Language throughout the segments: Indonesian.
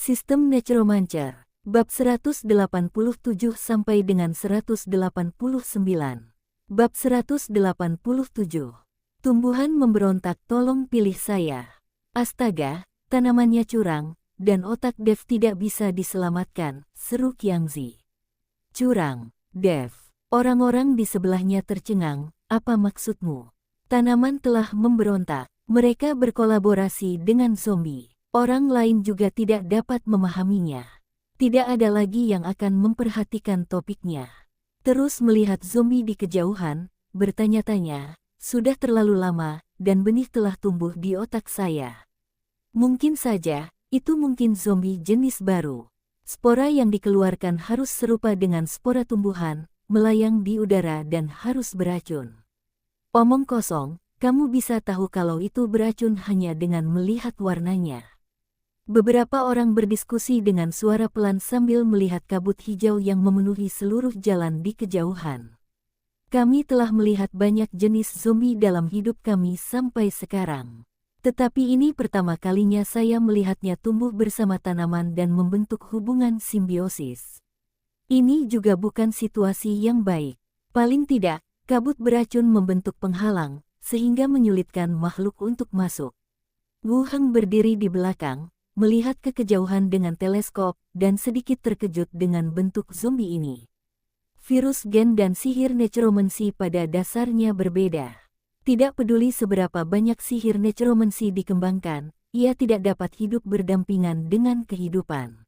Sistem Necromancer, bab 187 sampai dengan 189. Bab 187. Tumbuhan memberontak, tolong pilih saya. Astaga, tanamannya curang, dan otak Dev tidak bisa diselamatkan, seru Qiangzi. Curang, Dev. Orang-orang di sebelahnya tercengang, apa maksudmu? Tanaman telah memberontak, mereka berkolaborasi dengan zombie. Orang lain juga tidak dapat memahaminya. Tidak ada lagi yang akan memperhatikan topiknya. Terus melihat zombie di kejauhan, bertanya-tanya, sudah terlalu lama, dan benih telah tumbuh di otak saya. Mungkin saja, itu mungkin zombie jenis baru. Spora yang dikeluarkan harus serupa dengan spora tumbuhan, melayang di udara dan harus beracun. Omong kosong, kamu bisa tahu kalau itu beracun hanya dengan melihat warnanya. Beberapa orang berdiskusi dengan suara pelan sambil melihat kabut hijau yang memenuhi seluruh jalan di kejauhan. Kami telah melihat banyak jenis zombie dalam hidup kami sampai sekarang. Tetapi ini pertama kalinya saya melihatnya tumbuh bersama tanaman dan membentuk hubungan simbiosis. Ini juga bukan situasi yang baik. Paling tidak, kabut beracun membentuk penghalang, sehingga menyulitkan makhluk untuk masuk. Wu Heng berdiri di belakang, melihat ke kejauhan dengan teleskop, dan sedikit terkejut dengan bentuk zombie ini. Virus gen dan sihir necromancy pada dasarnya berbeda. Tidak peduli seberapa banyak sihir necromancy dikembangkan, ia tidak dapat hidup berdampingan dengan kehidupan.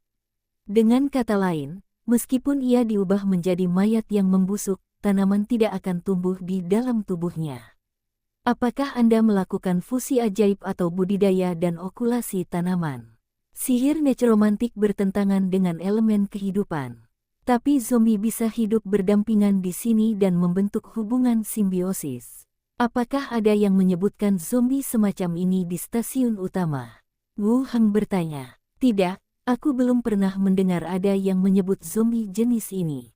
Dengan kata lain, meskipun ia diubah menjadi mayat yang membusuk, tanaman tidak akan tumbuh di dalam tubuhnya. Apakah Anda melakukan fusi ajaib atau budidaya dan okulasi tanaman? Sihir necromantik bertentangan dengan elemen kehidupan. Tapi zombie bisa hidup berdampingan di sini dan membentuk hubungan simbiosis. Apakah ada yang menyebutkan zombie semacam ini di stasiun utama? Wu Heng bertanya. Tidak, aku belum pernah mendengar ada yang menyebut zombie jenis ini.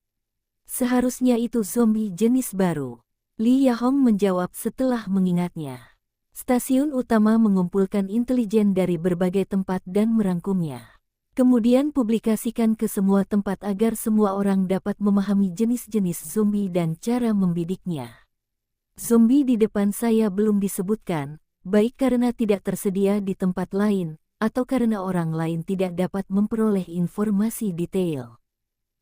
Seharusnya itu zombie jenis baru. Li Yahong menjawab setelah mengingatnya. Stasiun utama mengumpulkan intelijen dari berbagai tempat dan merangkumnya. Kemudian publikasikan ke semua tempat agar semua orang dapat memahami jenis-jenis zombie dan cara membidiknya. Zombie di depan saya belum disebutkan, baik karena tidak tersedia di tempat lain, atau karena orang lain tidak dapat memperoleh informasi detail.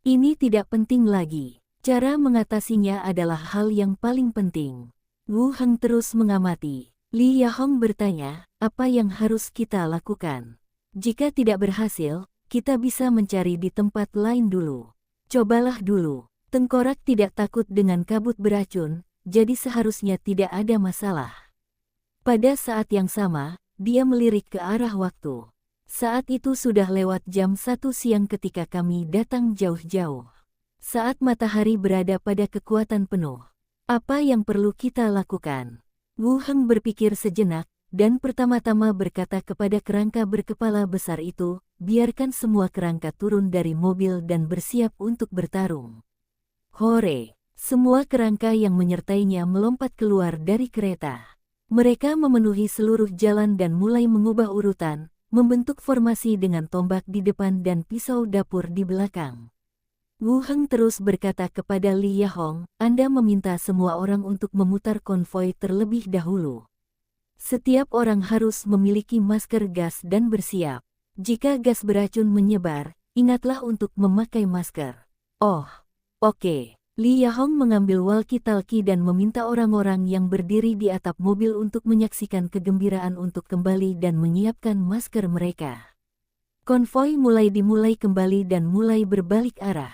Ini tidak penting lagi. Cara mengatasinya adalah hal yang paling penting. Wu Heng terus mengamati. Li Yahong bertanya, apa yang harus kita lakukan? Jika tidak berhasil, kita bisa mencari di tempat lain dulu. Cobalah dulu. Tengkorak tidak takut dengan kabut beracun, jadi seharusnya tidak ada masalah. Pada saat yang sama, dia melirik ke arah waktu. Saat itu sudah lewat jam 1 siang ketika kami datang jauh-jauh. Saat matahari berada pada kekuatan penuh. Apa yang perlu kita lakukan? Wu Heng berpikir sejenak, dan pertama-tama berkata kepada kerangka berkepala besar itu, biarkan semua kerangka turun dari mobil dan bersiap untuk bertarung. Hore! Semua kerangka yang menyertainya melompat keluar dari kereta. Mereka memenuhi seluruh jalan dan mulai mengubah urutan, membentuk formasi dengan tombak di depan dan pisau dapur di belakang. Wu Heng terus berkata kepada Li Yahong, Anda meminta semua orang untuk memutar konvoi terlebih dahulu. Setiap orang harus memiliki masker gas dan bersiap. Jika gas beracun menyebar, ingatlah untuk memakai masker. Oh, oke. Li Yahong mengambil walkie-talkie dan meminta orang-orang yang berdiri di atap mobil untuk menyaksikan kegembiraan untuk kembali dan menyiapkan masker mereka. Konvoi mulai dimulai kembali dan mulai berbalik arah.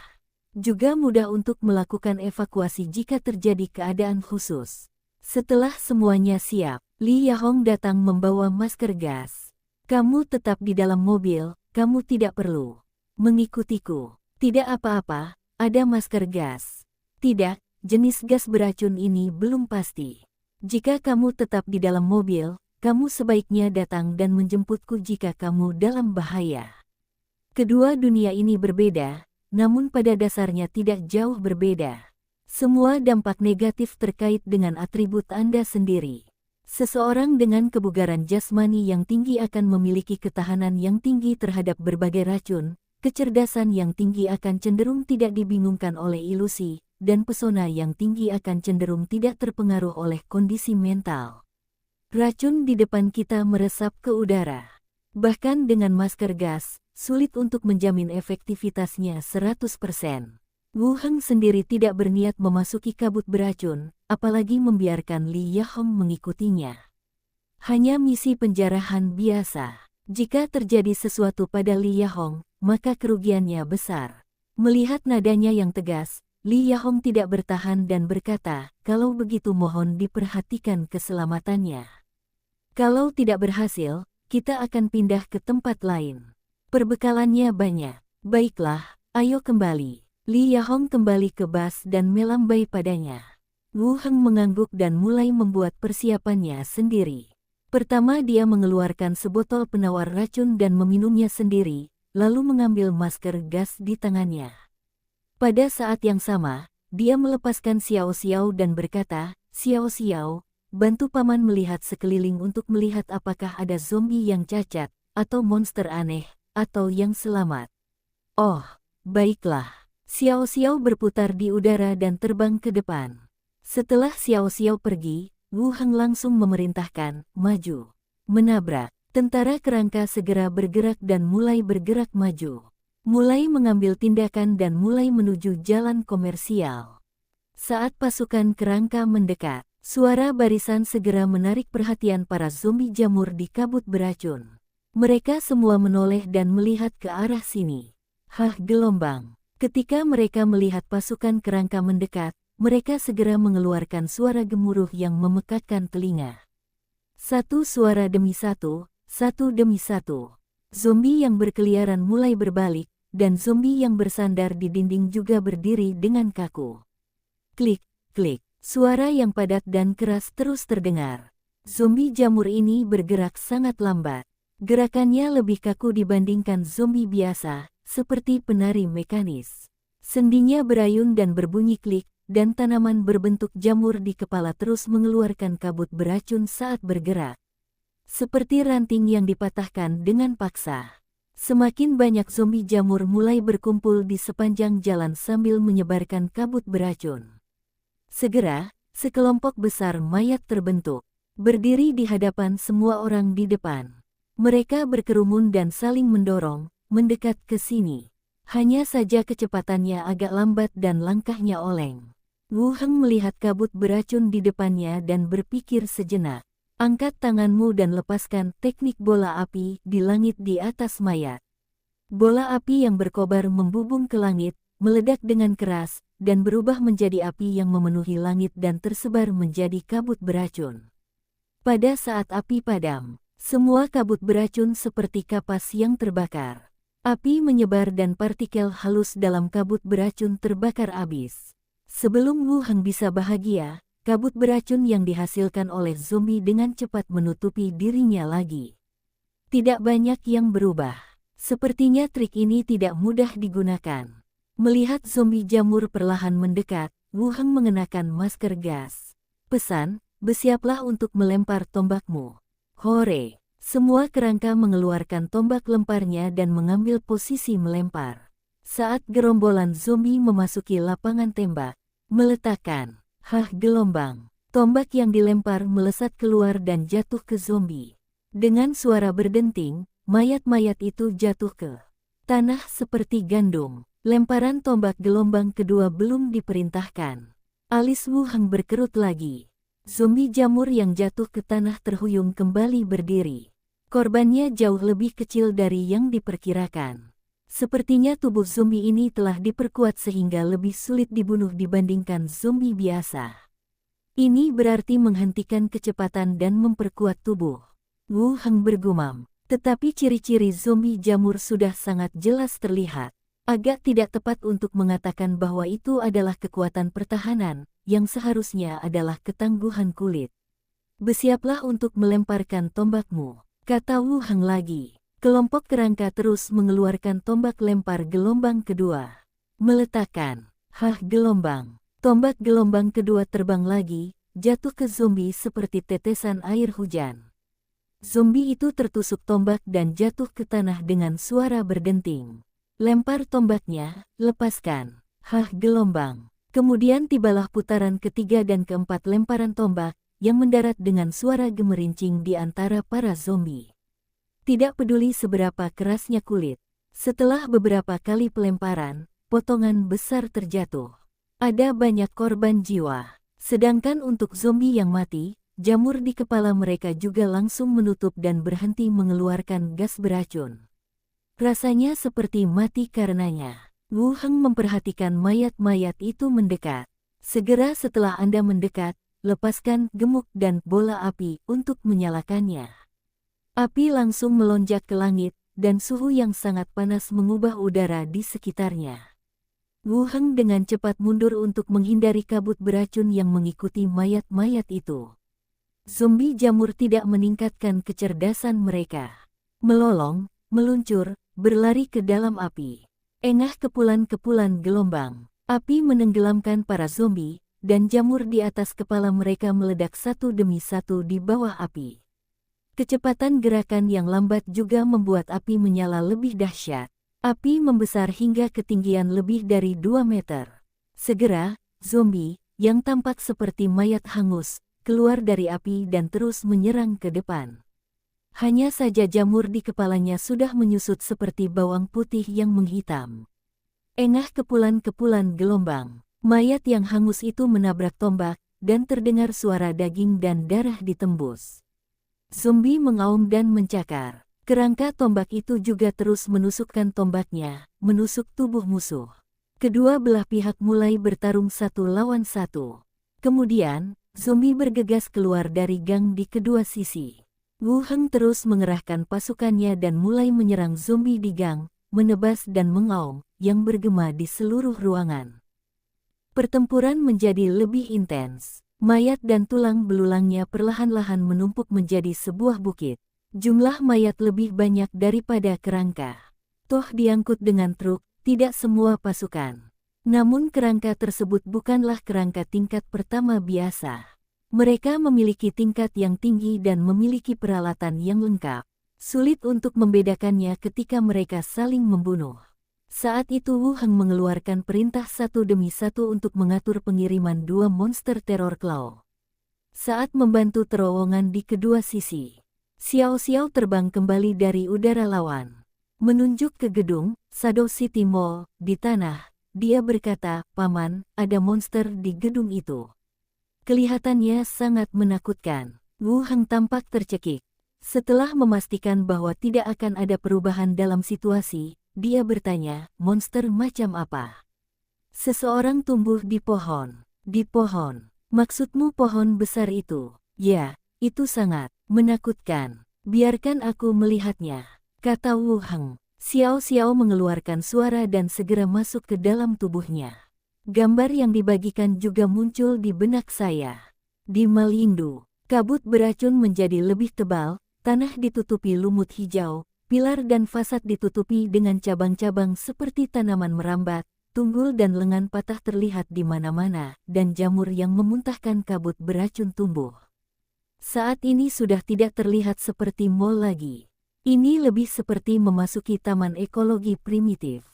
Juga mudah untuk melakukan evakuasi jika terjadi keadaan khusus. Setelah semuanya siap, Li Yahong datang membawa masker gas. Kamu tetap di dalam mobil, kamu tidak perlu mengikutiku. Tidak apa-apa, ada masker gas. Tidak, jenis gas beracun ini belum pasti. Jika kamu tetap di dalam mobil, kamu sebaiknya datang dan menjemputku jika kamu dalam bahaya. Kedua dunia ini berbeda, namun pada dasarnya tidak jauh berbeda. Semua dampak negatif terkait dengan atribut Anda sendiri. Seseorang dengan kebugaran jasmani yang tinggi akan memiliki ketahanan yang tinggi terhadap berbagai racun, kecerdasan yang tinggi akan cenderung tidak dibingungkan oleh ilusi, dan pesona yang tinggi akan cenderung tidak terpengaruh oleh kondisi mental. Racun di depan kita meresap ke udara. Bahkan dengan masker gas, sulit untuk menjamin efektivitasnya 100%. Wu Heng sendiri tidak berniat memasuki kabut beracun, apalagi membiarkan Li Yahong mengikutinya. Hanya misi penjarahan biasa. Jika terjadi sesuatu pada Li Yahong, maka kerugiannya besar. Melihat nadanya yang tegas, Li Yahong tidak bertahan dan berkata, "Kalau begitu mohon diperhatikan keselamatannya. Kalau tidak berhasil, kita akan pindah ke tempat lain. Perbekalannya banyak. Baiklah, ayo kembali." Li Yahong kembali ke bas dan melambai padanya. Wu Heng mengangguk dan mulai membuat persiapannya sendiri. Pertama dia mengeluarkan sebotol penawar racun dan meminumnya sendiri, lalu mengambil masker gas di tangannya. Pada saat yang sama, dia melepaskan Xiao Xiao dan berkata, "Xiao Xiao, bantu paman melihat sekeliling untuk melihat apakah ada zombie yang cacat, atau monster aneh, atau yang selamat." "Oh, baiklah." Xiao Xiao berputar di udara dan terbang ke depan. Setelah Xiao Xiao pergi, Wu Heng langsung memerintahkan, "Maju." Menabrak. Tentara kerangka segera bergerak dan mulai bergerak maju. Mulai mengambil tindakan dan mulai menuju jalan komersial. Saat pasukan kerangka mendekat, suara barisan segera menarik perhatian para zombie jamur di kabut beracun. Mereka semua menoleh dan melihat ke arah sini. Hah, gelombang. Ketika mereka melihat pasukan kerangka mendekat, mereka segera mengeluarkan suara gemuruh yang memekakkan telinga. Satu suara demi satu demi satu. Zombie yang berkeliaran mulai berbalik, dan zombie yang bersandar di dinding juga berdiri dengan kaku. Klik, klik, suara yang padat dan keras terus terdengar. Zombie jamur ini bergerak sangat lambat. Gerakannya lebih kaku dibandingkan zombie biasa, seperti penari mekanis. Sendinya berayun dan berbunyi klik, dan tanaman berbentuk jamur di kepala terus mengeluarkan kabut beracun saat bergerak. Seperti ranting yang dipatahkan dengan paksa. Semakin banyak zombie jamur mulai berkumpul di sepanjang jalan sambil menyebarkan kabut beracun. Segera, sekelompok besar mayat terbentuk, berdiri di hadapan semua orang di depan. Mereka berkerumun dan saling mendorong, mendekat ke sini. Hanya saja kecepatannya agak lambat dan langkahnya oleng. Wu Heng melihat kabut beracun di depannya dan berpikir sejenak. "Angkat tanganmu dan lepaskan teknik bola api di langit di atas mayat." Bola api yang berkobar membubung ke langit, meledak dengan keras, dan berubah menjadi api yang memenuhi langit dan tersebar menjadi kabut beracun. Pada saat api padam, semua kabut beracun seperti kapas yang terbakar. Api menyebar dan partikel halus dalam kabut beracun terbakar habis. Sebelum Wu Heng bisa bahagia, kabut beracun yang dihasilkan oleh zombie dengan cepat menutupi dirinya lagi. Tidak banyak yang berubah. Sepertinya trik ini tidak mudah digunakan. Melihat zombie jamur perlahan mendekat, Wu Heng mengenakan masker gas. "Pesan, bersiaplah untuk melempar tombakmu." Hore! Semua kerangka mengeluarkan tombak lemparnya dan mengambil posisi melempar. Saat gerombolan zombie memasuki lapangan tembak, meletakkan, "Hah, gelombang." Tombak yang dilempar melesat keluar dan jatuh ke zombie. Dengan suara berdenting, mayat-mayat itu jatuh ke tanah seperti gandum. Lemparan tombak gelombang kedua belum diperintahkan. Alis Wu Heng berkerut lagi. Zombie jamur yang jatuh ke tanah terhuyung kembali berdiri. Korbannya jauh lebih kecil dari yang diperkirakan. Sepertinya tubuh zombie ini telah diperkuat sehingga lebih sulit dibunuh dibandingkan zombie biasa. Ini berarti menghentikan kecepatan dan memperkuat tubuh. Wu Heng bergumam. Tetapi ciri-ciri zombie jamur sudah sangat jelas terlihat. Agak tidak tepat untuk mengatakan bahwa itu adalah kekuatan pertahanan, yang seharusnya adalah ketangguhan kulit. "Bersiaplah untuk melemparkan tombakmu," kata Wu Heng lagi. Kelompok kerangka terus mengeluarkan tombak lempar gelombang kedua. Meletakkan, "Hah, gelombang." Tombak gelombang kedua terbang lagi, jatuh ke zombie seperti tetesan air hujan. Zombie itu tertusuk tombak dan jatuh ke tanah dengan suara berdenting. Lempar tombaknya, lepaskan. Hah, gelombang. Kemudian tibalah putaran ketiga dan keempat lemparan tombak, yang mendarat dengan suara gemerincing di antara para zombie. Tidak peduli seberapa kerasnya kulit, setelah beberapa kali pelemparan, potongan besar terjatuh. Ada banyak korban jiwa. Sedangkan untuk zombie yang mati, jamur di kepala mereka juga langsung menutup dan berhenti mengeluarkan gas beracun. Rasanya seperti mati karenanya. Wu Heng memperhatikan mayat-mayat itu mendekat. Segera setelah Anda mendekat, lepaskan gemuk dan bola api untuk menyalakannya. Api langsung melonjak ke langit, dan suhu yang sangat panas mengubah udara di sekitarnya. Wu Heng dengan cepat mundur untuk menghindari kabut beracun yang mengikuti mayat-mayat itu. Zombie jamur tidak meningkatkan kecerdasan mereka. Melolong, meluncur, berlari ke dalam api. Engah kepulan-kepulan gelombang. Api menenggelamkan para zombie, dan jamur di atas kepala mereka meledak satu demi satu di bawah api. Kecepatan gerakan yang lambat juga membuat api menyala lebih dahsyat. Api membesar hingga ketinggian lebih dari 2 meter. Segera, zombie, yang tampak seperti mayat hangus, keluar dari api dan terus menyerang ke depan. Hanya saja jamur di kepalanya sudah menyusut seperti bawang putih yang menghitam. Engah kepulan-kepulan gelombang. Mayat yang hangus itu menabrak tombak, dan terdengar suara daging dan darah ditembus. Zombie mengaum dan mencakar. Kerangka tombak itu juga terus menusukkan tombaknya, menusuk tubuh musuh. Kedua belah pihak mulai bertarung satu lawan satu. Kemudian, zombie bergegas keluar dari gang di kedua sisi. Wu Heng terus mengerahkan pasukannya dan mulai menyerang zombie di gang, menebas dan mengaum, yang bergema di seluruh ruangan. Pertempuran menjadi lebih intens. Mayat dan tulang belulangnya perlahan-lahan menumpuk menjadi sebuah bukit. Jumlah mayat lebih banyak daripada kerangka. Toh diangkut dengan truk, tidak semua pasukan. Namun kerangka tersebut bukanlah kerangka tingkat pertama biasa. Mereka memiliki tingkat yang tinggi dan memiliki peralatan yang lengkap. Sulit untuk membedakannya ketika mereka saling membunuh. Saat itu Wu Heng mengeluarkan perintah satu demi satu untuk mengatur pengiriman 2 monster teror Claw. Saat membantu terowongan di kedua sisi, Xiao Xiao terbang kembali dari udara lawan. Menunjuk ke gedung, Shadow City Mall, di tanah, dia berkata, "Paman, ada monster di gedung itu." Kelihatannya sangat menakutkan. Wu Heng tampak tercekik. Setelah memastikan bahwa tidak akan ada perubahan dalam situasi, dia bertanya, "Monster macam apa?" "Seseorang tumbuh di pohon." "Di pohon? Maksudmu pohon besar itu?" "Ya, itu sangat menakutkan. Biarkan aku melihatnya," kata Wu Heng. Xiao Xiao mengeluarkan suara dan segera masuk ke dalam tubuhnya. Gambar yang dibagikan juga muncul di benak saya. Di Malindu, kabut beracun menjadi lebih tebal, tanah ditutupi lumut hijau, pilar dan fasad ditutupi dengan cabang-cabang seperti tanaman merambat, tunggul dan lengan patah terlihat di mana-mana, dan jamur yang memuntahkan kabut beracun tumbuh. Saat ini sudah tidak terlihat seperti mall lagi. Ini lebih seperti memasuki taman ekologi primitif.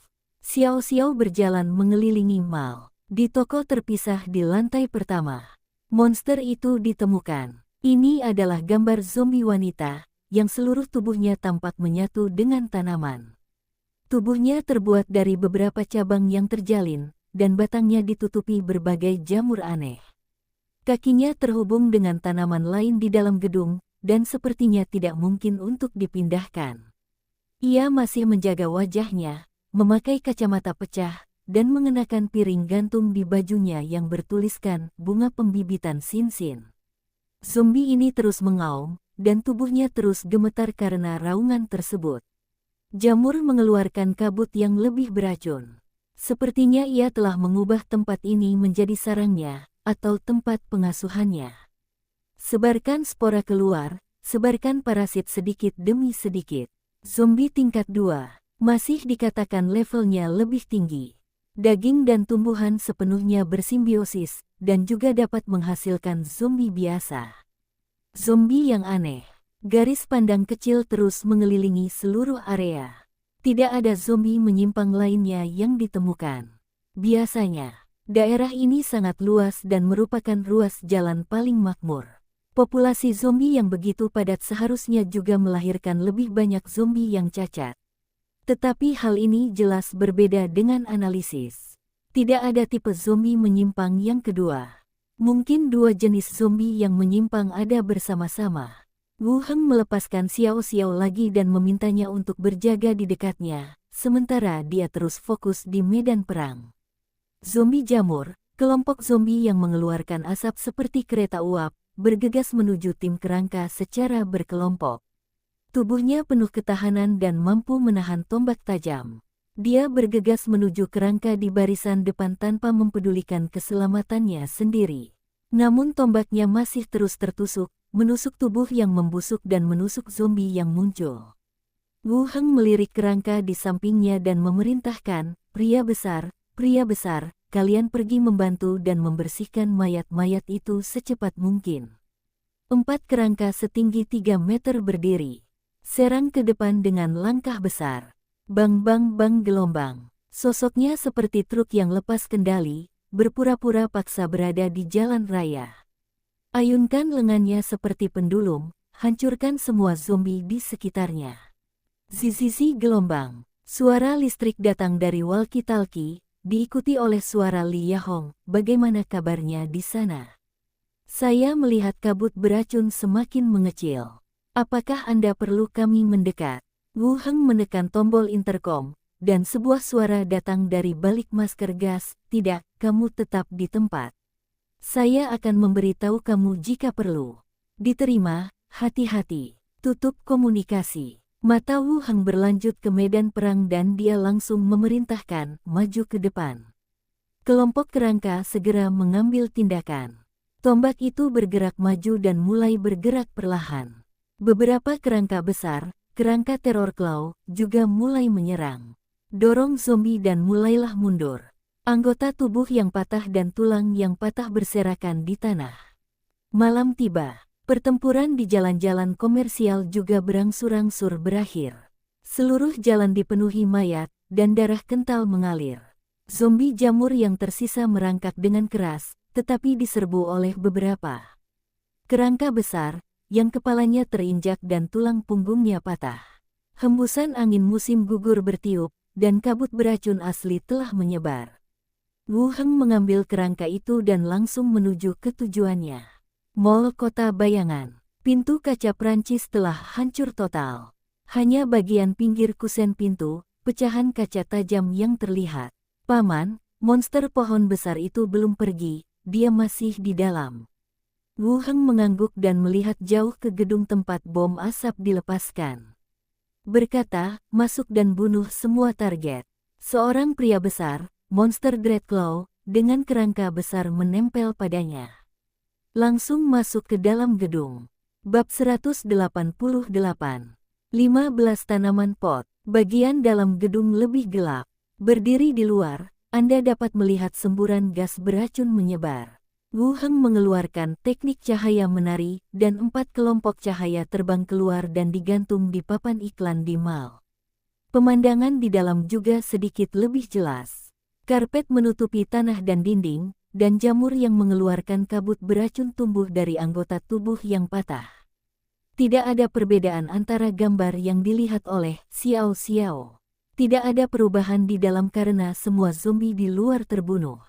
Xiao Xiao berjalan mengelilingi mall. Di toko terpisah di lantai pertama, monster itu ditemukan. Ini adalah gambar zombie wanita, yang seluruh tubuhnya tampak menyatu dengan tanaman. Tubuhnya terbuat dari beberapa cabang yang terjalin, dan batangnya ditutupi berbagai jamur aneh. Kakinya terhubung dengan tanaman lain di dalam gedung, dan sepertinya tidak mungkin untuk dipindahkan. Ia masih menjaga wajahnya, memakai kacamata pecah, dan mengenakan piring gantung di bajunya yang bertuliskan bunga pembibitan Sinsin. Zombie ini terus mengaum, dan tubuhnya terus gemetar karena raungan tersebut. Jamur mengeluarkan kabut yang lebih beracun. Sepertinya ia telah mengubah tempat ini menjadi sarangnya, atau tempat pengasuhannya. Sebarkan spora keluar, sebarkan parasit sedikit demi sedikit. Zombie tingkat 2, masih dikatakan levelnya lebih tinggi. Daging dan tumbuhan sepenuhnya bersimbiosis, dan juga dapat menghasilkan zombie biasa. Zombie yang aneh. Garis pandang kecil terus mengelilingi seluruh area. Tidak ada zombie menyimpang lainnya yang ditemukan. Biasanya, daerah ini sangat luas dan merupakan ruas jalan paling makmur. Populasi zombie yang begitu padat seharusnya juga melahirkan lebih banyak zombie yang cacat. Tetapi hal ini jelas berbeda dengan analisis. Tidak ada tipe zombie menyimpang yang kedua. Mungkin dua jenis zombie yang menyimpang ada bersama-sama. Wu Heng melepaskan Xiao Xiao lagi dan memintanya untuk berjaga di dekatnya, sementara dia terus fokus di medan perang. Zombie jamur, kelompok zombie yang mengeluarkan asap seperti kereta uap, bergegas menuju tim kerangka secara berkelompok. Tubuhnya penuh ketahanan dan mampu menahan tombak tajam. Dia bergegas menuju kerangka di barisan depan tanpa mempedulikan keselamatannya sendiri. Namun tombaknya masih terus tertusuk, menusuk tubuh yang membusuk dan menusuk zombie yang muncul. Wu Heng melirik kerangka di sampingnya dan memerintahkan, pria besar, kalian pergi membantu dan membersihkan mayat-mayat itu secepat mungkin. 4 kerangka setinggi 3 meter berdiri. Serang ke depan dengan langkah besar. Bang bang bang gelombang. Sosoknya seperti truk yang lepas kendali, berpura-pura paksa berada di jalan raya. Ayunkan lengannya seperti pendulum, hancurkan semua zombie di sekitarnya. Zizizi gelombang. Suara listrik datang dari walkie-talkie, diikuti oleh suara Li Yahong. Bagaimana kabarnya di sana? Saya melihat kabut beracun semakin mengecil. Apakah Anda perlu kami mendekat? Wu Heng menekan tombol intercom, dan sebuah suara datang dari balik masker gas. Tidak, kamu tetap di tempat. Saya akan memberitahu kamu jika perlu. Diterima, hati-hati. Tutup komunikasi. Mata Wu Heng berlanjut ke medan perang dan dia langsung memerintahkan, maju ke depan. Kelompok kerangka segera mengambil tindakan. Tombak itu bergerak maju dan mulai bergerak perlahan. Beberapa kerangka besar, kerangka teror Claw, juga mulai menyerang. Dorong zombie dan mulailah mundur. Anggota tubuh yang patah dan tulang yang patah berserakan di tanah. Malam tiba. Pertempuran di jalan-jalan komersial juga berangsur-angsur berakhir. Seluruh jalan dipenuhi mayat, dan darah kental mengalir. Zombie jamur yang tersisa merangkak dengan keras, tetapi diserbu oleh beberapa kerangka besar, yang kepalanya terinjak dan tulang punggungnya patah. Hembusan angin musim gugur bertiup, dan kabut beracun asli telah menyebar. Wu Heng mengambil kerangka itu dan langsung menuju ke tujuannya. Mall Kota Bayangan. Pintu kaca Prancis telah hancur total. Hanya bagian pinggir kusen pintu, pecahan kaca tajam yang terlihat. Paman, monster pohon besar itu belum pergi, dia masih di dalam. Wu Heng mengangguk dan melihat jauh ke gedung tempat bom asap dilepaskan. Berkata, masuk dan bunuh semua target. Seorang pria besar, monster Dreadclaw, dengan kerangka besar menempel padanya. Langsung masuk ke dalam gedung. Bab 188. 15 tanaman pot. Bagian dalam gedung lebih gelap. Berdiri di luar, Anda dapat melihat semburan gas beracun menyebar. Wu Heng mengeluarkan teknik cahaya menari, dan 4 kelompok cahaya terbang keluar dan digantung di papan iklan di mall. Pemandangan di dalam juga sedikit lebih jelas. Karpet menutupi tanah dan dinding, dan jamur yang mengeluarkan kabut beracun tumbuh dari anggota tubuh yang patah. Tidak ada perbedaan antara gambar yang dilihat oleh Xiao Xiao. Tidak ada perubahan di dalam karena semua zombie di luar terbunuh.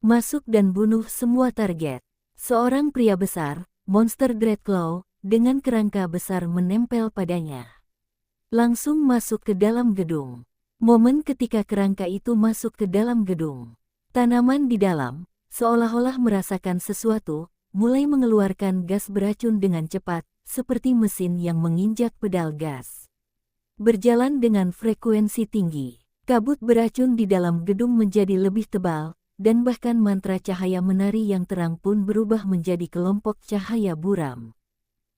Masuk dan bunuh semua target. Seorang pria besar, monster Dreadclaw, dengan kerangka besar menempel padanya. Langsung masuk ke dalam gedung. Momen ketika kerangka itu masuk ke dalam gedung. Tanaman di dalam, seolah-olah merasakan sesuatu, mulai mengeluarkan gas beracun dengan cepat, seperti mesin yang menginjak pedal gas. Berjalan dengan frekuensi tinggi, kabut beracun di dalam gedung menjadi lebih tebal, dan bahkan mantra cahaya menari yang terang pun berubah menjadi kelompok cahaya buram.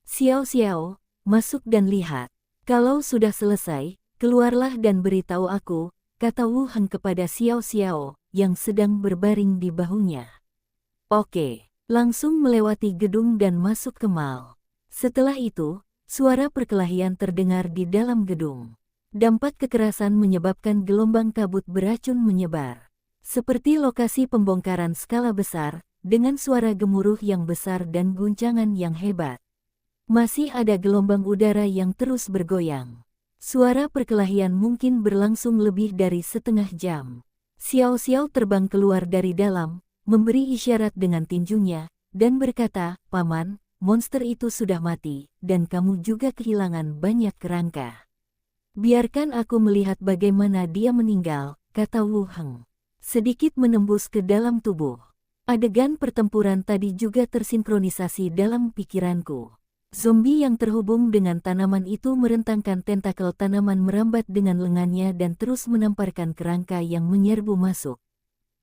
Xiao Xiao, masuk dan lihat. Kalau sudah selesai, keluarlah dan beritahu aku, kata Wu Heng kepada Xiao Xiao, yang sedang berbaring di bahunya. Oke, langsung melewati gedung dan masuk ke mal. Setelah itu, suara perkelahian terdengar di dalam gedung. Dampak kekerasan menyebabkan gelombang kabut beracun menyebar. Seperti lokasi pembongkaran skala besar, dengan suara gemuruh yang besar dan guncangan yang hebat. Masih ada gelombang udara yang terus bergoyang. Suara perkelahian mungkin berlangsung lebih dari setengah jam. Xiao Xiao terbang keluar dari dalam, memberi isyarat dengan tinjunya, dan berkata, "Paman, monster itu sudah mati, dan kamu juga kehilangan banyak kerangka. Biarkan aku melihat bagaimana dia meninggal," kata Wu Heng. Sedikit menembus ke dalam tubuh. Adegan pertempuran tadi juga tersinkronisasi dalam pikiranku. Zombie yang terhubung dengan tanaman itu merentangkan tentakel tanaman merambat dengan lengannya dan terus menamparkan kerangka yang menyerbu masuk.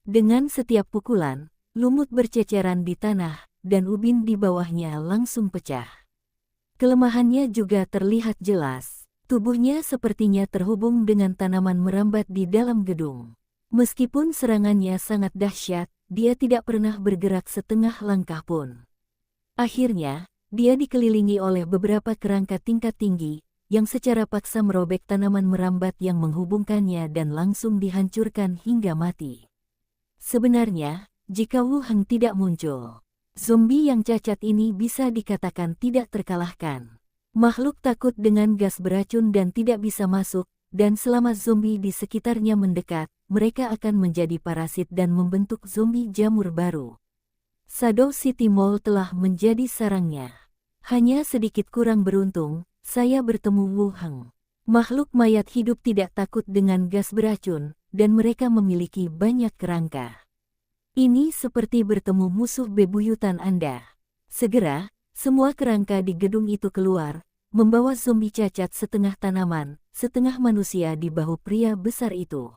Dengan setiap pukulan, lumut berceceran di tanah, dan ubin di bawahnya langsung pecah. Kelemahannya juga terlihat jelas. Tubuhnya sepertinya terhubung dengan tanaman merambat di dalam gedung. Meskipun serangannya sangat dahsyat, dia tidak pernah bergerak setengah langkah pun. Akhirnya, dia dikelilingi oleh beberapa kerangka tingkat tinggi, yang secara paksa merobek tanaman merambat yang menghubungkannya dan langsung dihancurkan hingga mati. Sebenarnya, jika Wu Heng tidak muncul, zombie yang cacat ini bisa dikatakan tidak terkalahkan. Makhluk takut dengan gas beracun dan tidak bisa masuk, dan selama zombie di sekitarnya mendekat, mereka akan menjadi parasit dan membentuk zombie jamur baru. Shadow City Mall telah menjadi sarangnya. Hanya sedikit kurang beruntung, saya bertemu Wu Heng. Makhluk mayat hidup tidak takut dengan gas beracun, dan mereka memiliki banyak kerangka. Ini seperti bertemu musuh bebuyutan Anda. Segera, semua kerangka di gedung itu keluar, membawa zombie cacat setengah tanaman, setengah manusia di bahu pria besar itu.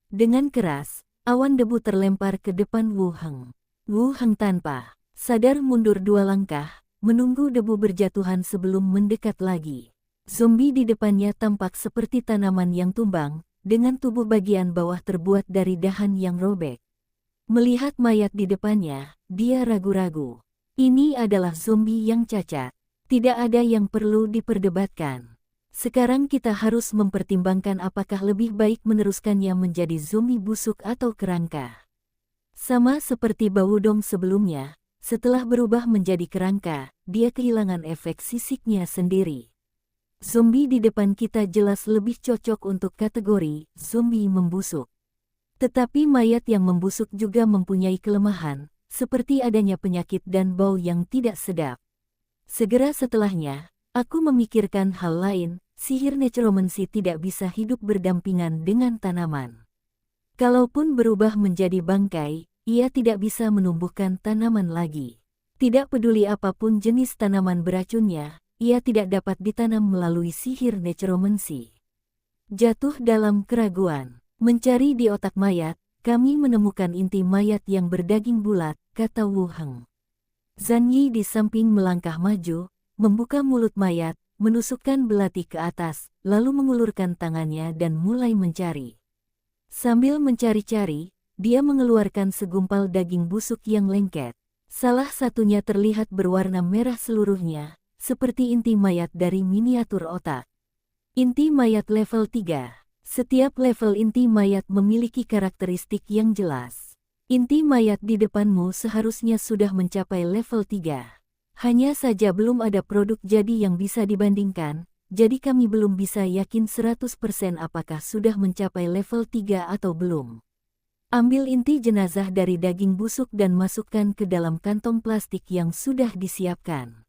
Dengan keras, awan debu terlempar ke depan Wu Heng. Wu Heng tanpa sadar mundur 2 langkah, menunggu debu berjatuhan sebelum mendekat lagi. Zombie di depannya tampak seperti tanaman yang tumbang, dengan tubuh bagian bawah terbuat dari dahan yang robek. Melihat mayat di depannya, dia ragu-ragu. Ini adalah zombie yang cacat. Tidak ada yang perlu diperdebatkan. Sekarang kita harus mempertimbangkan apakah lebih baik meneruskannya menjadi zombie busuk atau kerangka. Sama seperti Bawudong sebelumnya, setelah berubah menjadi kerangka, dia kehilangan efek sisiknya sendiri. Zombie di depan kita jelas lebih cocok untuk kategori zombie membusuk. Tetapi mayat yang membusuk juga mempunyai kelemahan, seperti adanya penyakit dan bau yang tidak sedap. Segera setelahnya, aku memikirkan hal lain, sihir necromancy tidak bisa hidup berdampingan dengan tanaman. Kalaupun berubah menjadi bangkai, ia tidak bisa menumbuhkan tanaman lagi. Tidak peduli apapun jenis tanaman beracunnya, ia tidak dapat ditanam melalui sihir necromancy. Jatuh dalam keraguan, mencari di otak mayat, kami menemukan inti mayat yang berdaging bulat, kata Wu Heng. Zan Yi di samping melangkah maju, membuka mulut mayat, menusukkan belati ke atas, lalu mengulurkan tangannya dan mulai mencari. Sambil mencari-cari, dia mengeluarkan segumpal daging busuk yang lengket. Salah satunya terlihat berwarna merah seluruhnya, seperti inti mayat dari miniatur otak. Inti mayat level 3. Setiap level inti mayat memiliki karakteristik yang jelas. Inti mayat di depanmu seharusnya sudah mencapai level 3. Hanya saja belum ada produk jadi yang bisa dibandingkan, jadi kami belum bisa yakin 100% apakah sudah mencapai level 3 atau belum. Ambil inti jenazah dari daging busuk dan masukkan ke dalam kantong plastik yang sudah disiapkan.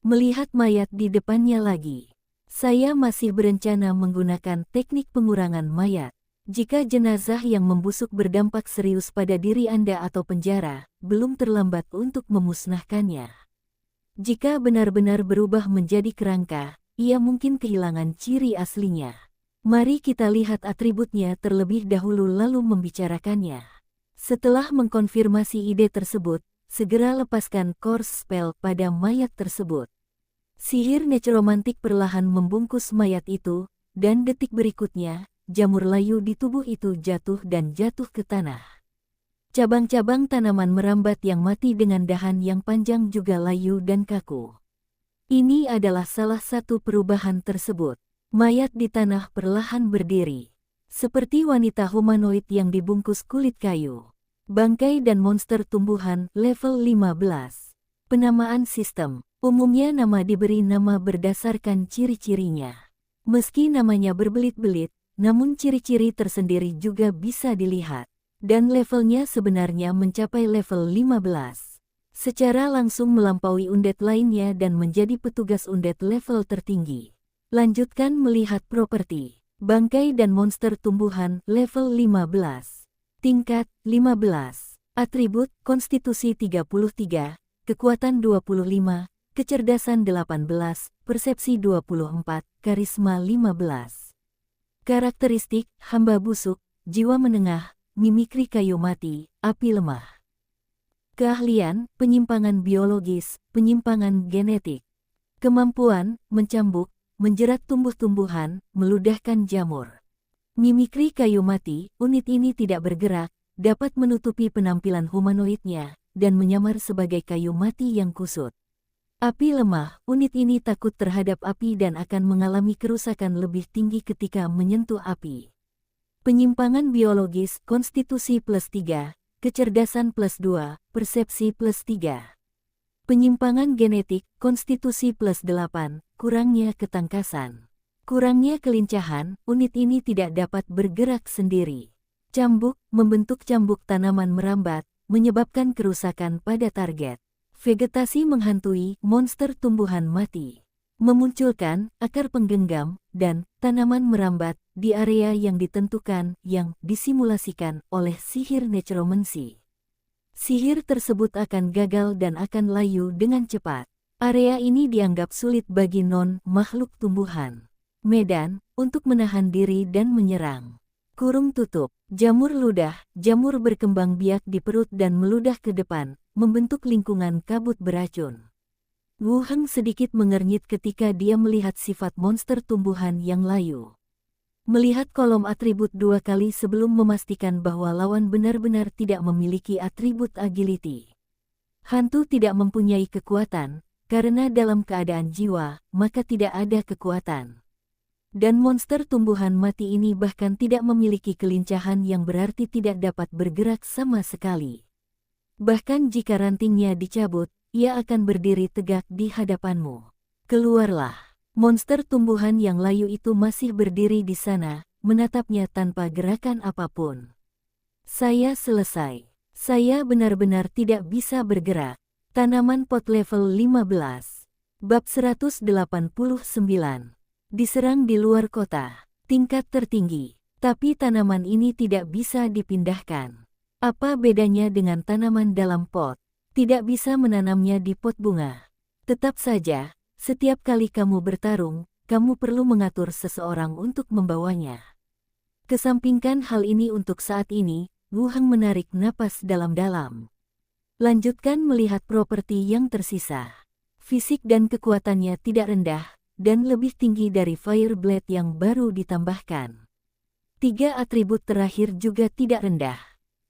Melihat mayat di depannya lagi, saya masih berencana menggunakan teknik pengurangan mayat. Jika jenazah yang membusuk berdampak serius pada diri Anda atau penjara, belum terlambat untuk memusnahkannya. Jika benar-benar berubah menjadi kerangka, ia mungkin kehilangan ciri aslinya. Mari kita lihat atributnya terlebih dahulu lalu membicarakannya. Setelah mengkonfirmasi ide tersebut, segera lepaskan course spell pada mayat tersebut. Sihir necromantik perlahan membungkus mayat itu, dan detik berikutnya, jamur layu di tubuh itu jatuh dan jatuh ke tanah. Cabang-cabang tanaman merambat yang mati dengan dahan yang panjang juga layu dan kaku. Ini adalah salah satu perubahan tersebut. Mayat di tanah perlahan berdiri. Seperti wanita humanoid yang dibungkus kulit kayu. Bangkai dan monster tumbuhan level 15. Penamaan sistem. Umumnya nama diberi nama berdasarkan ciri-cirinya. Meski namanya berbelit-belit, namun ciri-ciri tersendiri juga bisa dilihat. Dan levelnya sebenarnya mencapai level 15. Secara langsung melampaui undead lainnya dan menjadi petugas undead level tertinggi. Lanjutkan melihat properti. Bangkai dan monster tumbuhan level 15. Tingkat 15. Atribut konstitusi 33, kekuatan 25, kecerdasan 18, persepsi 24, karisma 15. Karakteristik hamba busuk, jiwa menengah, mimikri kayu mati, api lemah. Keahlian, penyimpangan biologis, penyimpangan genetik. Kemampuan, mencambuk, menjerat tumbuh-tumbuhan, meludahkan jamur. Mimikri kayu mati, unit ini tidak bergerak, dapat menutupi penampilan humanoidnya, dan menyamar sebagai kayu mati yang kusut. Api lemah, unit ini takut terhadap api dan akan mengalami kerusakan lebih tinggi ketika menyentuh api. Penyimpangan biologis, konstitusi +3, kecerdasan +2, persepsi +3. Penyimpangan genetik, konstitusi +8, kurangnya ketangkasan. Kurangnya kelincahan, unit ini tidak dapat bergerak sendiri. Cambuk, membentuk cambuk tanaman merambat, menyebabkan kerusakan pada target. Vegetasi menghantui, monster tumbuhan mati. Memunculkan akar penggenggam dan tanaman merambat di area yang ditentukan yang disimulasikan oleh sihir necromancy. Sihir tersebut akan gagal dan akan layu dengan cepat. Area ini dianggap sulit bagi non-makhluk tumbuhan. Medan untuk menahan diri dan menyerang. Kurung tutup, jamur ludah, jamur berkembang biak di perut dan meludah ke depan, membentuk lingkungan kabut beracun. Wu Heng sedikit mengernyit ketika dia melihat sifat monster tumbuhan yang layu. Melihat kolom atribut 2 kali sebelum memastikan bahwa lawan benar-benar tidak memiliki atribut agility. Hantu tidak mempunyai kekuatan, karena dalam keadaan jiwa, maka tidak ada kekuatan. Dan monster tumbuhan mati ini bahkan tidak memiliki kelincahan yang berarti tidak dapat bergerak sama sekali. Bahkan jika rantingnya dicabut, ia akan berdiri tegak di hadapanmu. Keluarlah. Monster tumbuhan yang layu itu masih berdiri di sana, menatapnya tanpa gerakan apapun. Saya selesai. Saya benar-benar tidak bisa bergerak. Tanaman pot level 15. Bab 189. Diserang di luar kota. Tingkat tertinggi. Tapi tanaman ini tidak bisa dipindahkan. Apa bedanya dengan tanaman dalam pot? Tidak bisa menanamnya di pot bunga. Tetap saja, setiap kali kamu bertarung, kamu perlu mengatur seseorang untuk membawanya. Kesampingkan hal ini untuk saat ini, Wu Heng menarik napas dalam-dalam. Lanjutkan melihat properti yang tersisa. Fisik dan kekuatannya tidak rendah, dan lebih tinggi dari Fireblade yang baru ditambahkan. 3 atribut terakhir juga tidak rendah.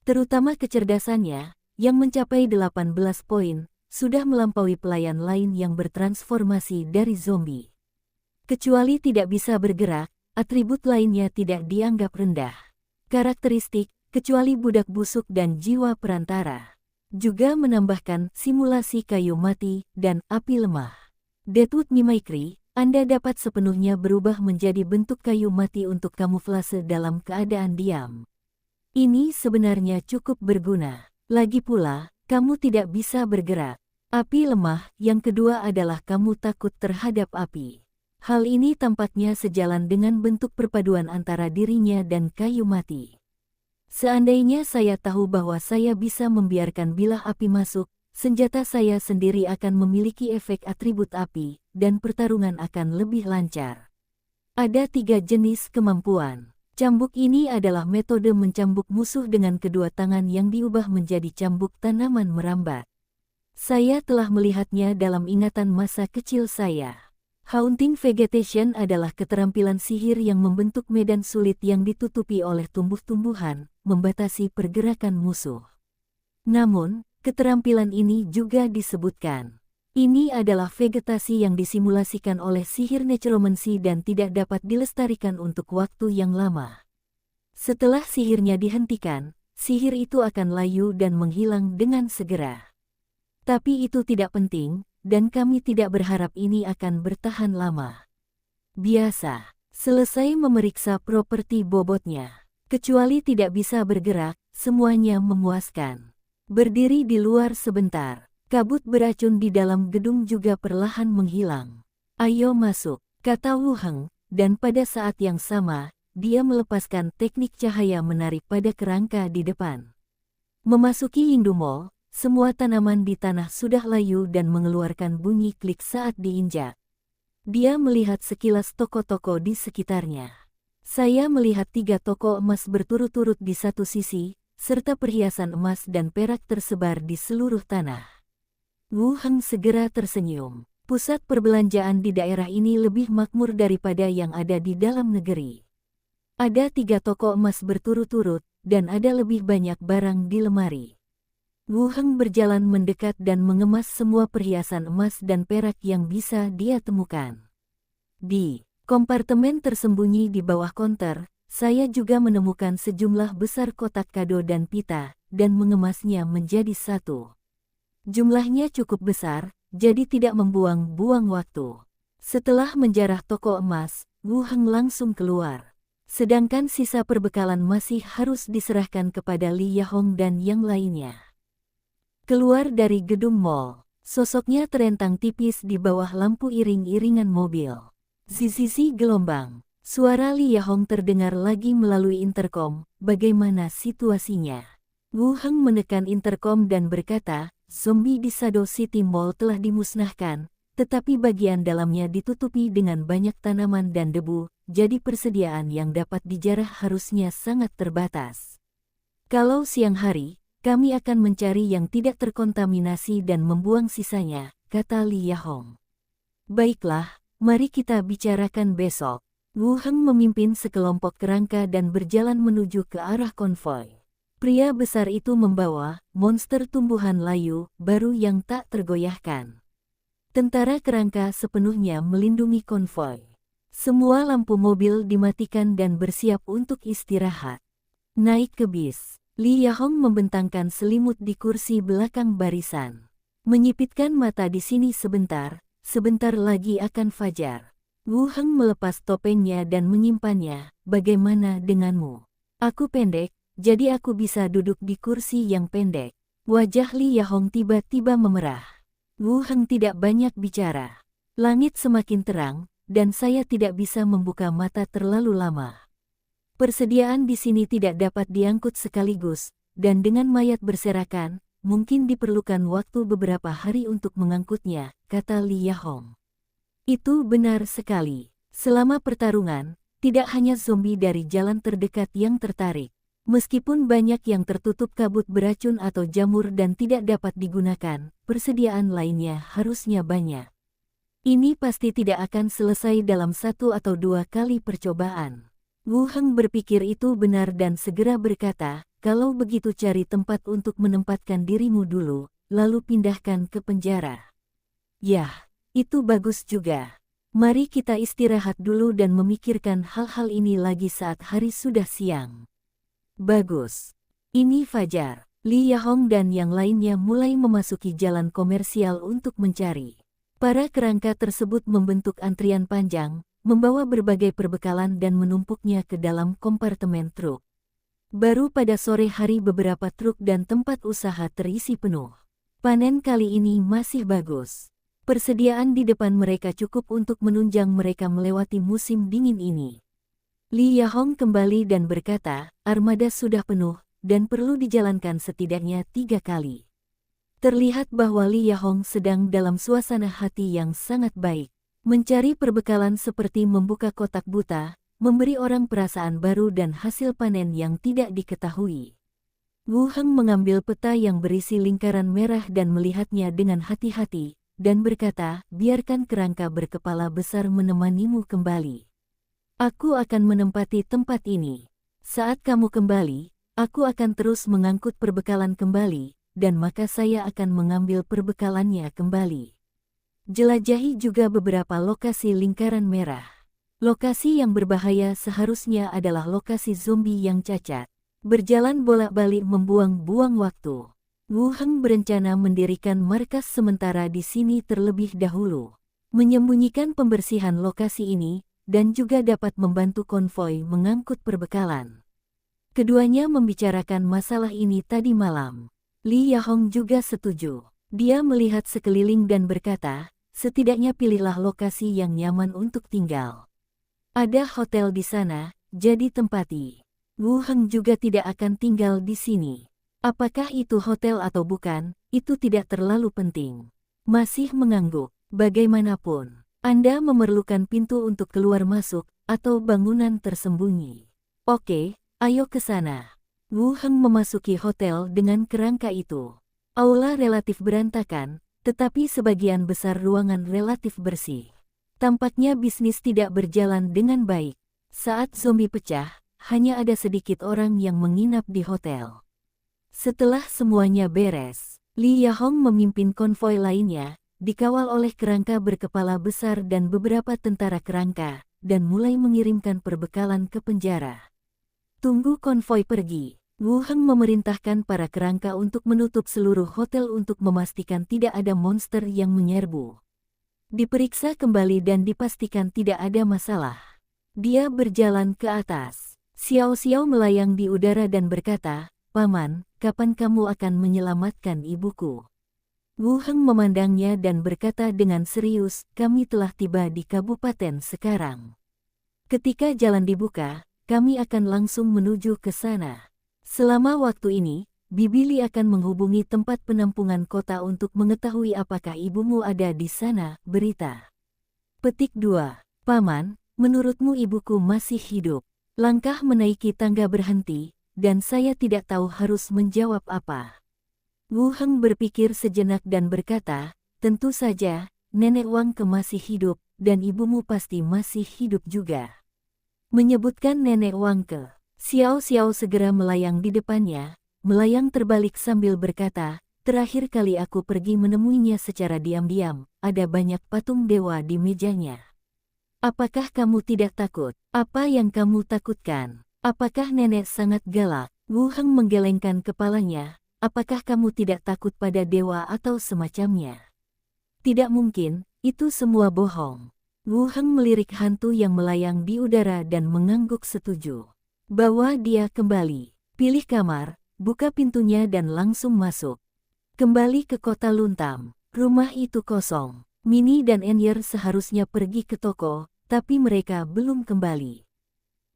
Terutama kecerdasannya, yang mencapai 18 poin, sudah melampaui pelayan lain yang bertransformasi dari zombie. Kecuali tidak bisa bergerak, atribut lainnya tidak dianggap rendah. Karakteristik, kecuali budak busuk dan jiwa perantara. Juga menambahkan simulasi kayu mati dan api lemah. Deadwood Mimicry, Anda dapat sepenuhnya berubah menjadi bentuk kayu mati untuk kamuflase dalam keadaan diam. Ini sebenarnya cukup berguna. Lagi pula, kamu tidak bisa bergerak. Api lemah, yang kedua adalah kamu takut terhadap api. Hal ini tampaknya sejalan dengan bentuk perpaduan antara dirinya dan kayu mati. Seandainya saya tahu bahwa saya bisa membiarkan bilah api masuk, senjata saya sendiri akan memiliki efek atribut api, dan pertarungan akan lebih lancar. Ada 3 jenis kemampuan. Cambuk ini adalah metode mencambuk musuh dengan kedua tangan yang diubah menjadi cambuk tanaman merambat. Saya telah melihatnya dalam ingatan masa kecil saya. Haunting Vegetation adalah keterampilan sihir yang membentuk medan sulit yang ditutupi oleh tumbuh-tumbuhan, membatasi pergerakan musuh. Namun, keterampilan ini juga disebutkan. Ini adalah vegetasi yang disimulasikan oleh sihir necromancy dan tidak dapat dilestarikan untuk waktu yang lama. Setelah sihirnya dihentikan, sihir itu akan layu dan menghilang dengan segera. Tapi itu tidak penting, dan kami tidak berharap ini akan bertahan lama. Biasa, selesai memeriksa properti bobotnya. Kecuali tidak bisa bergerak, semuanya memuaskan. Berdiri di luar sebentar. Kabut beracun di dalam gedung juga perlahan menghilang. Ayo masuk, kata Wu Heng, dan pada saat yang sama, dia melepaskan teknik cahaya menarik pada kerangka di depan. Memasuki Yingdu Mall, semua tanaman di tanah sudah layu dan mengeluarkan bunyi klik saat diinjak. Dia melihat sekilas toko-toko di sekitarnya. Saya melihat 3 toko emas berturut-turut di satu sisi, serta perhiasan emas dan perak tersebar di seluruh tanah. Wu Heng segera tersenyum. Pusat perbelanjaan di daerah ini lebih makmur daripada yang ada di dalam negeri. Ada 3 toko emas berturut-turut, dan ada lebih banyak barang di lemari. Wu Heng berjalan mendekat dan mengemas semua perhiasan emas dan perak yang bisa dia temukan. Di kompartemen tersembunyi di bawah konter, saya juga menemukan sejumlah besar kotak kado dan pita, dan mengemasnya menjadi satu. Jumlahnya cukup besar, jadi tidak membuang-buang waktu. Setelah menjarah toko emas, Wu Heng langsung keluar. Sedangkan sisa perbekalan masih harus diserahkan kepada Li Yahong dan yang lainnya. Keluar dari gedung mall, sosoknya terentang tipis di bawah lampu iring-iringan mobil. Zizizi gelombang. Suara Li Yahong terdengar lagi melalui interkom. Bagaimana situasinya? Wu Heng menekan interkom dan berkata, zombie di Shadow City Mall telah dimusnahkan, tetapi bagian dalamnya ditutupi dengan banyak tanaman dan debu, jadi persediaan yang dapat dijarah harusnya sangat terbatas. Kalau siang hari, kami akan mencari yang tidak terkontaminasi dan membuang sisanya, kata Li Yahong. Baiklah, mari kita bicarakan besok. Wu Heng memimpin sekelompok kerangka dan berjalan menuju ke arah konvoi. Pria besar itu membawa monster tumbuhan layu baru yang tak tergoyahkan. Tentara kerangka sepenuhnya melindungi konvoi. Semua lampu mobil dimatikan dan bersiap untuk istirahat. Naik ke bis. Li Yahong membentangkan selimut di kursi belakang barisan. Menyipitkan mata di sini sebentar, sebentar lagi akan fajar. Wu Heng melepas topengnya dan menyimpannya. Bagaimana denganmu? Aku pendek, jadi aku bisa duduk di kursi yang pendek. Wajah Li Yahong tiba-tiba memerah. Wu Heng tidak banyak bicara. Langit semakin terang, dan saya tidak bisa membuka mata terlalu lama. Persediaan di sini tidak dapat diangkut sekaligus, dan dengan mayat berserakan, mungkin diperlukan waktu beberapa hari untuk mengangkutnya, kata Li Yahong. Itu benar sekali. Selama pertarungan, tidak hanya zombie dari jalan terdekat yang tertarik. Meskipun banyak yang tertutup kabut beracun atau jamur dan tidak dapat digunakan, persediaan lainnya harusnya banyak. Ini pasti tidak akan selesai dalam 1 atau 2 kali percobaan. Wu Heng berpikir itu benar dan segera berkata, kalau begitu cari tempat untuk menempatkan dirimu dulu, lalu pindahkan ke penjara. Yah, itu bagus juga. Mari kita istirahat dulu dan memikirkan hal-hal ini lagi saat hari sudah siang. Bagus. Ini fajar. Li Yahong dan yang lainnya mulai memasuki jalan komersial untuk mencari. Para kerangka tersebut membentuk antrian panjang, membawa berbagai perbekalan dan menumpuknya ke dalam kompartemen truk. Baru pada sore hari beberapa truk dan tempat usaha terisi penuh. Panen kali ini masih bagus. Persediaan di depan mereka cukup untuk menunjang mereka melewati musim dingin ini. Li Yahong kembali dan berkata, armada sudah penuh, dan perlu dijalankan setidaknya 3 kali. Terlihat bahwa Li Yahong sedang dalam suasana hati yang sangat baik. Mencari perbekalan seperti membuka kotak buta, memberi orang perasaan baru dan hasil panen yang tidak diketahui. Wu Heng mengambil peta yang berisi lingkaran merah dan melihatnya dengan hati-hati, dan berkata, biarkan kerangka berkepala besar menemanimu kembali. Aku akan menempati tempat ini. Saat kamu kembali, aku akan terus mengangkut perbekalan kembali, dan maka saya akan mengambil perbekalannya kembali. Jelajahi juga beberapa lokasi lingkaran merah. Lokasi yang berbahaya seharusnya adalah lokasi zombie yang cacat. Berjalan bolak-balik membuang-buang waktu. Wu Heng berencana mendirikan markas sementara di sini terlebih dahulu. Menyembunyikan pembersihan lokasi ini, dan juga dapat membantu konvoi mengangkut perbekalan. Keduanya membicarakan masalah ini tadi malam. Li Yahong juga setuju. Dia melihat sekeliling dan berkata, setidaknya pilihlah lokasi yang nyaman untuk tinggal. Ada hotel di sana, jadi tempati. Wu Heng juga tidak akan tinggal di sini. Apakah itu hotel atau bukan, itu tidak terlalu penting. Masih mengangguk, bagaimanapun, Anda memerlukan pintu untuk keluar masuk, atau bangunan tersembunyi. Oke, ayo ke sana. Wu Heng memasuki hotel dengan kerangka itu. Aula relatif berantakan, tetapi sebagian besar ruangan relatif bersih. Tampaknya bisnis tidak berjalan dengan baik. Saat zombie pecah, hanya ada sedikit orang yang menginap di hotel. Setelah semuanya beres, Li Yahong memimpin konvoi lainnya, dikawal oleh kerangka berkepala besar dan beberapa tentara kerangka, dan mulai mengirimkan perbekalan ke penjara. Tunggu konvoi pergi. Wu Heng memerintahkan para kerangka untuk menutup seluruh hotel untuk memastikan tidak ada monster yang menyerbu. Diperiksa kembali dan dipastikan tidak ada masalah. Dia berjalan ke atas. Xiao Xiao melayang di udara dan berkata, "Paman, kapan kamu akan menyelamatkan ibuku?" Wu Heng memandangnya dan berkata dengan serius, "Kami telah tiba di kabupaten sekarang. Ketika jalan dibuka, kami akan langsung menuju ke sana. Selama waktu ini, Bibi Li akan menghubungi tempat penampungan kota untuk mengetahui apakah ibumu ada di sana." Berita. Petik 2. Paman, menurutmu ibuku masih hidup? Langkah menaiki tangga berhenti, dan saya tidak tahu harus menjawab apa. Wu Heng berpikir sejenak dan berkata, "Tentu saja, Nenek Wangke masih hidup, dan ibumu pasti masih hidup juga." Menyebutkan Nenek Wangke, Xiao Xiao segera melayang di depannya, melayang terbalik sambil berkata, "Terakhir kali aku pergi menemuinya secara diam-diam, ada banyak patung dewa di mejanya. Apakah kamu tidak takut? Apa yang kamu takutkan? Apakah nenek sangat galak?" Wu Heng menggelengkan kepalanya. "Apakah kamu tidak takut pada dewa atau semacamnya?" "Tidak mungkin, itu semua bohong." Wu Heng melirik hantu yang melayang di udara dan mengangguk setuju. "Bawa dia kembali. Pilih kamar, buka pintunya dan langsung masuk. Kembali ke kota Luntam. Rumah itu kosong. Minnie dan Enyer seharusnya pergi ke toko, tapi mereka belum kembali."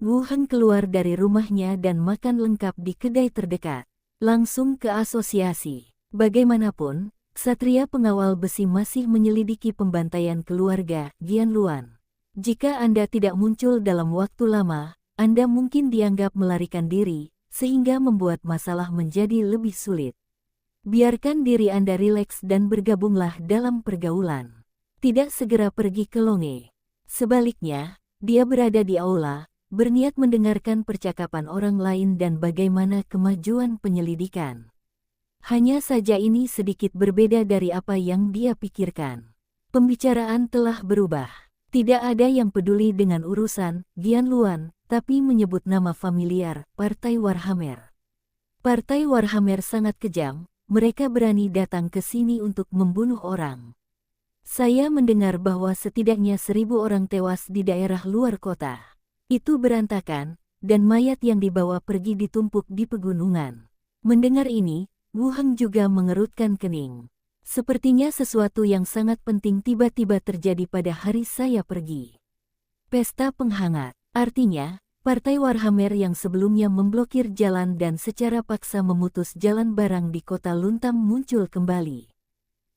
Wu Heng keluar dari rumahnya dan makan lengkap di kedai terdekat. Langsung ke asosiasi. Bagaimanapun, ksatria pengawal besi masih menyelidiki pembantaian keluarga Gianluan. Jika Anda tidak muncul dalam waktu lama, Anda mungkin dianggap melarikan diri, sehingga membuat masalah menjadi lebih sulit. Biarkan diri Anda rileks dan bergabunglah dalam pergaulan. Tidak segera pergi ke Longe. Sebaliknya, dia berada di aula, berniat mendengarkan percakapan orang lain dan bagaimana kemajuan penyelidikan. Hanya saja ini sedikit berbeda dari apa yang dia pikirkan. Pembicaraan telah berubah. Tidak ada yang peduli dengan urusan Gianluan, tapi menyebut nama familiar, Partai Warhammer. Partai Warhammer sangat kejam, mereka berani datang ke sini untuk membunuh orang. Saya mendengar bahwa setidaknya 1.000 orang tewas di daerah luar kota. Itu berantakan, dan mayat yang dibawa pergi ditumpuk di pegunungan. Mendengar ini, Wu Heng juga mengerutkan kening. Sepertinya sesuatu yang sangat penting tiba-tiba terjadi pada hari saya pergi. Pesta penghangat, artinya, Partai Warhammer yang sebelumnya memblokir jalan dan secara paksa memutus jalan barang di kota Luntam muncul kembali.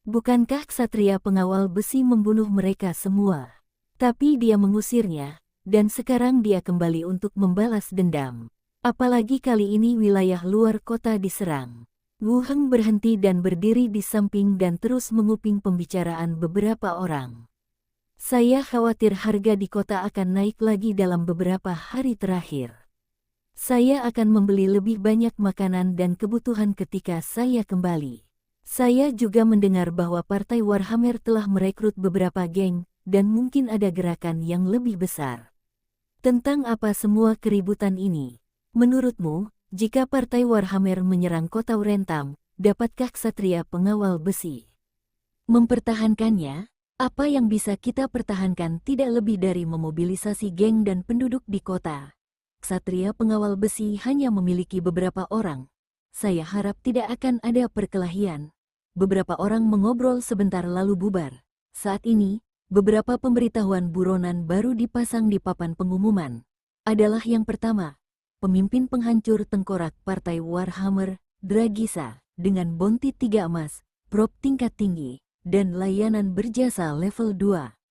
Bukankah ksatria pengawal besi membunuh mereka semua? Tapi dia mengusirnya, dan sekarang dia kembali untuk membalas dendam. Apalagi kali ini wilayah luar kota diserang. Wu Heng berhenti dan berdiri di samping dan terus menguping pembicaraan beberapa orang. "Saya khawatir harga di kota akan naik lagi dalam beberapa hari terakhir. Saya akan membeli lebih banyak makanan dan kebutuhan ketika saya kembali. Saya juga mendengar bahwa Partai Warhammer telah merekrut beberapa geng, dan mungkin ada gerakan yang lebih besar. Tentang apa semua keributan ini? Menurutmu, jika Partai Warhammer menyerang kota Wrentham, dapatkah ksatria pengawal besi mempertahankannya? Apa yang bisa kita pertahankan tidak lebih dari memobilisasi geng dan penduduk di kota. Ksatria pengawal besi hanya memiliki beberapa orang. Saya harap tidak akan ada perkelahian. Beberapa orang mengobrol sebentar lalu bubar. Saat ini, beberapa pemberitahuan buronan baru dipasang di papan pengumuman. Adalah yang pertama, pemimpin penghancur tengkorak Partai Warhammer, Dragisa, dengan bounty 3 emas, prop tingkat tinggi, dan layanan berjasa level 2.